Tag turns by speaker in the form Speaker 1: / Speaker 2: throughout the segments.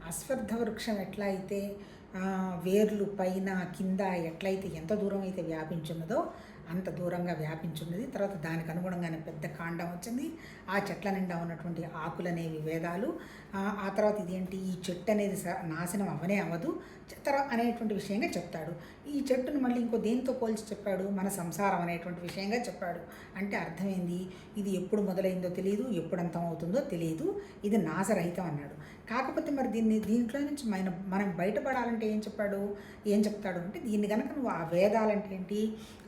Speaker 1: అశ్వత్థ వృక్షం ఎట్లా అయితే వేర్లు పైన కింద ఎట్లయితే ఎంత దూరం అయితే వ్యాపించున్నదో అంత దూరంగా వ్యాపించున్నది. తర్వాత దానికి అనుగుణంగానే పెద్ద కాండం వచ్చింది. ఆ చెట్ల నిండా ఉన్నటువంటి ఆకులనేవి వేదాలు. ఆ తర్వాత ఇదేంటి, ఈ చెట్టు అనేది నాశనం అవనే అవ్వదు అనేటువంటి విషయంగా చెప్తాడు. ఈ చెట్టును మళ్ళీ ఇంకో దేంతో పోల్చి చెప్పాడు, మన సంసారం అనేటువంటి విషయంగా చెప్పాడు. అంటే అర్థమైంది, ఇది ఎప్పుడు మొదలైందో తెలియదు, ఎప్పుడు అంతం అవుతుందో తెలియదు, ఇది నాశరహితం అన్నాడు. కాకపోతే మరి దీంట్లో నుంచి మనం బయటపడాలంటే ఏం చెప్తాడు అంటే, దీన్ని కనుక నువ్వు ఆ వేదాలంటే ఏంటి,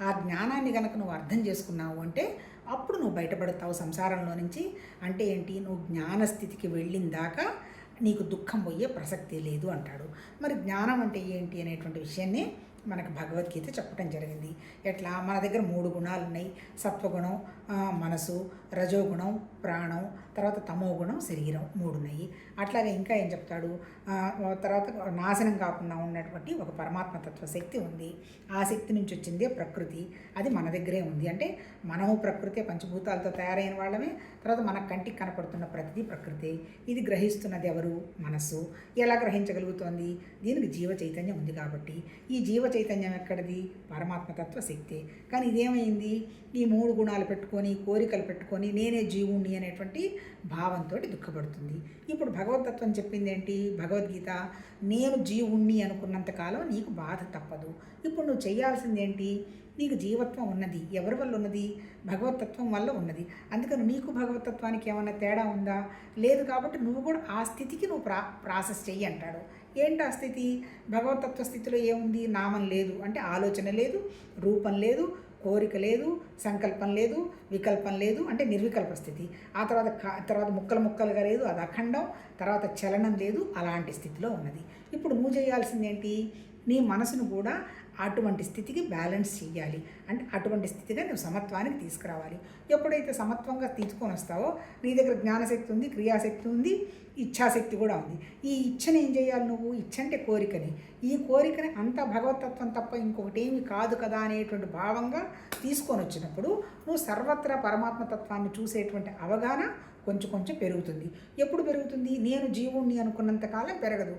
Speaker 1: ఆ జ్ఞానాన్ని కనుక నువ్వు అర్థం చేసుకున్నావు అంటే అప్పుడు నువ్వు బయటపడతావు సంసారంలో నుంచి. అంటే ఏంటి, నువ్వు జ్ఞానస్థితికి వెళ్ళిన దాకా నీకు దుఃఖం పోయే ప్రసక్తి లేదు అంటాడు. మరి జ్ఞానం అంటే ఏంటి అనేటువంటి విషయాన్ని మనకు భగవద్గీత చెప్పడం జరిగింది. ఎట్లా, మన దగ్గర 3 గుణాలు ఉన్నాయి. సత్వగుణం మనసు, రజోగుణం ప్రాణం, తర్వాత తమోగుణం శరీరం, 3 ఉన్నాయి. అట్లాగే ఇంకా ఏం చెప్తాడు, తర్వాత నాశనం కాకుండా ఉన్నటువంటి ఒక పరమాత్మ తత్వ శక్తి ఉంది. ఆ శక్తి నుంచి వచ్చిందే ప్రకృతి, అది మన దగ్గరే ఉంది. అంటే మనము ప్రకృతి, పంచభూతాలతో తయారైన వాళ్ళమే. తర్వాత మన కంటికి కనపడుతున్న ప్రతిదీ ప్రకృతి. ఇది గ్రహిస్తున్నది ఎవరు, మనస్సు. ఎలా గ్రహించగలుగుతోంది, దీనికి జీవ చైతన్యం ఉంది కాబట్టి. ఈ జీవ చైతన్యం ఎక్కడిది, పరమాత్మతత్వ శక్తి. కానీ ఇదేమైంది, ఈ 3 గుణాలు పెట్టుకొని, కోరికలు పెట్టుకొని నేనే జీవుణ్ణి అనేటువంటి భావంతో దుఃఖపడుతుంది. ఇప్పుడు భగవతత్వం చెప్పింది ఏంటి, భగవద్గీత, నేను జీవుణ్ణి అనుకున్నంతకాలం నీకు బాధ తప్పదు. ఇప్పుడు నువ్వు చేయాల్సింది ఏంటి, నీకు జీవత్వం ఉన్నది, ఎవరి వల్ల ఉన్నది, భగవతత్వం వల్ల ఉన్నది. అందుకని నీకు భగవతత్వానికి ఏమన్నా తేడా ఉందా, లేదు. కాబట్టి నువ్వు కూడా ఆ స్థితికి నువ్వు ప్రాసెస్ చెయ్యి అంటాడు. ఏంటి ఆ స్థితి, భగవతత్వ స్థితిలో ఏముంది, నామం లేదు అంటే ఆలోచన లేదు, రూపం లేదు, కోరిక లేదు, సంకల్పం లేదు, వికల్పం లేదు అంటే నిర్వికల్ప స్థితి. ఆ తర్వాత ముక్కలుగా లేదు, అది అఖండం. తర్వాత చలనం లేదు, అలాంటి స్థితిలో ఉన్నది. ఇప్పుడు నువ్వు చేయాల్సింది ఏంటి, నీ మనసును కూడా అటువంటి స్థితికి బ్యాలెన్స్ చెయ్యాలి. అంటే అటువంటి స్థితిగా నువ్వు సమత్వానికి తీసుకురావాలి. ఎప్పుడైతే సమత్వంగా తీసుకొని వస్తావో నీ దగ్గర జ్ఞానశక్తి ఉంది, క్రియాశక్తి ఉంది, ఇచ్ఛాశక్తి కూడా ఉంది. ఈ ఇచ్ఛని ఏం చేయాలి నువ్వు, ఇచ్ఛ అంటే కోరికని, ఈ కోరికని అంతా భగవతత్వం తప్ప ఇంకొకటి ఏమి కాదు కదా అనేటువంటి భావంగా తీసుకొని వచ్చినప్పుడు నువ్వు సర్వత్రా పరమాత్మతత్వాన్ని చూసేటువంటి అవగాహన కొంచెం పెరుగుతుంది. ఎప్పుడు పెరుగుతుంది, నేను జీవుణ్ణి అనుకున్నంతకాలం పెరగదు.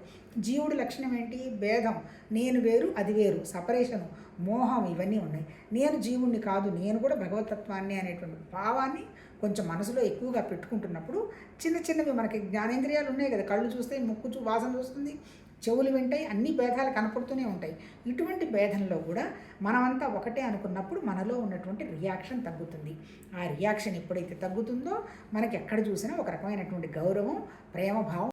Speaker 1: జీవుడి లక్షణం ఏంటి, భేదం, నేను వేరు అది వేరు, సపరేషను, మోహం, ఇవన్నీ ఉన్నాయి. నేను జీవుణ్ణి కాదు, నేను కూడా భగవతత్వాన్ని అనేటువంటి భావాన్ని కొంచెం మనసులో ఎక్కువగా పెట్టుకుంటున్నప్పుడు చిన్నవి మనకి జ్ఞానేంద్రియాలు ఉన్నాయి కదా, కళ్ళు చూస్తే, ముక్కు వాసన చూస్తుంది, చెవులు వింటాయి, అన్ని భేదాలు కనపడుతూనే ఉంటాయి. ఇటువంటి భేదంలో కూడా మనమంతా ఒకటే అనుకున్నప్పుడు మనలో ఉన్నటువంటి రియాక్షన్ తగ్గుతుంది. ఆ రియాక్షన్ ఎప్పుడైతే తగ్గుతుందో మనకి ఎక్కడ చూసినా ఒక రకమైనటువంటి గౌరవం, ప్రేమభావం